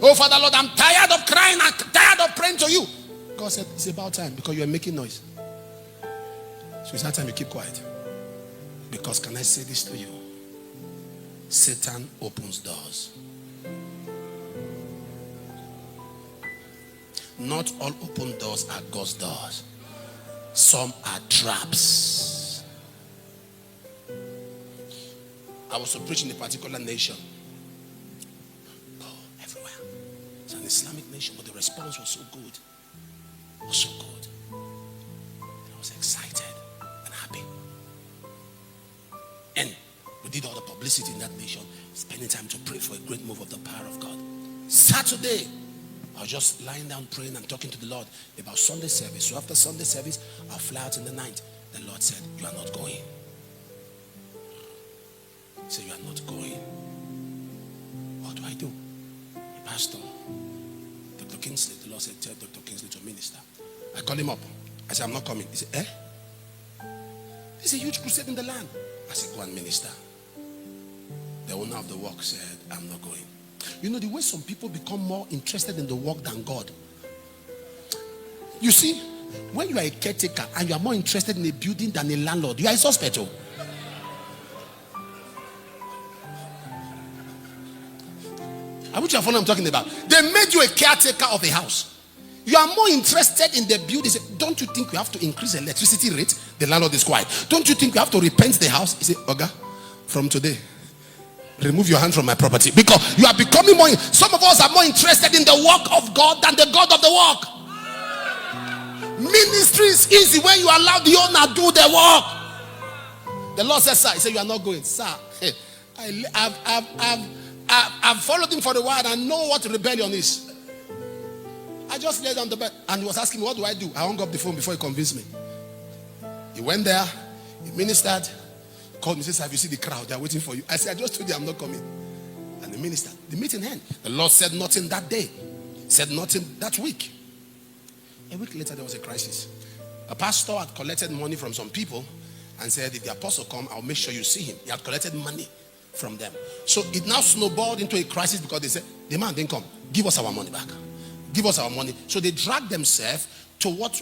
Oh, Father Lord, I'm tired of crying. I'm tired of praying to you. God said, it's about time because you are making noise. So it's that time you keep quiet. Because can I say this to you? Satan opens doors. Not all open doors are God's doors. Some are traps. I was to preach in a particular nation. Everywhere. It's an Islamic nation, but the response was so good. It was so good. And I was excited and happy. And we did all the publicity in that nation, spending time to pray for a great move of the power of God. Saturday, I was just lying down praying and talking to the Lord about Sunday service. So after Sunday service, I'll fly out in the night. The Lord said, you are not going. He said, you are not going. What do I do? Pastor, Dr. Kingsley, the Lord said, tell Dr. Kingsley to minister. I called him up. I said, I'm not coming. He said, There's a huge crusade in the land. I said, go and minister. The owner of the work said, I'm not going. You know the way some people become more interested in the work than God. You see, when you are a caretaker and you are more interested in a building than a landlord, you are a suspect. I want you to follow what I'm talking about. They made you a caretaker of a house. You are more interested in the building. Don't you think we have to increase the electricity rate? The landlord is quiet. Don't you think we have to repaint the house? He said, Oga, from today, remove your hand from my property. Because you are becoming more. Some of us are more interested in the work of God than the God of the work. Ministry is easy when you allow the owner do the work. The Lord says, sir, he said, you are not going. Sir, I've followed him for a while and I know what rebellion is. I just laid on the bed and he was asking me, what do I do? I hung up the phone before he convinced me. He went there, he ministered, called me, says, have you seen the crowd? They're waiting for you. I said, I just told you I'm not coming. And the minister, the meeting ended. The Lord said nothing that day. Said nothing that week. A week later, there was a crisis. A pastor had collected money from some people and said, if the apostle come, I'll make sure you see him. He had collected money from them. So it now snowballed into a crisis because they said, the man didn't come. Give us our money back. Give us our money. So they dragged themselves to what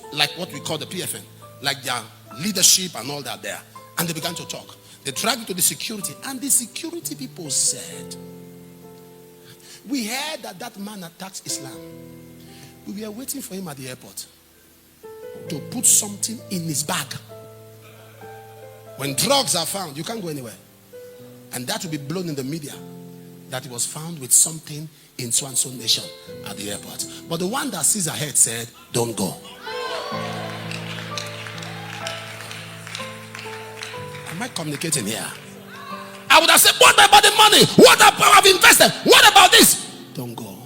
we call the PFN, like their leadership and all that there. And they began to talk. They dragged it to the security. And the security people said, we heard that man attacked Islam. We were waiting for him at the airport to put something in his bag. When drugs are found, you can't go anywhere. And that will be blown in the media that he was found with something in so-and-so nation at the airport. But the one that sees ahead said, don't go. Am I communicating here? I would have said, what about the money? What about I've invested? What about this? Don't go.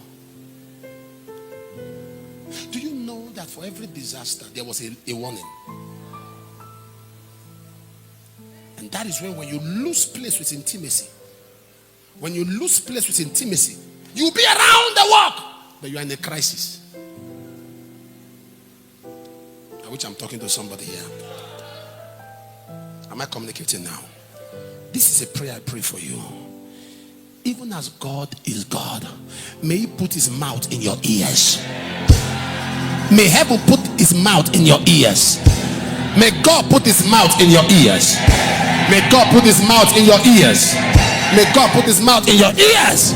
Do you know that for every disaster there was a warning? And that is when you lose place with intimacy. When you lose place with intimacy, you'll be around the work, but you are in a crisis. I wish I'm talking to somebody here. Am I communicating now? This is a prayer I pray for you. Even as God is God, may He put His mouth in your ears. May heaven put His mouth in your ears. May God put His mouth in your ears. May God put His mouth in your ears. May God put His mouth in your ears.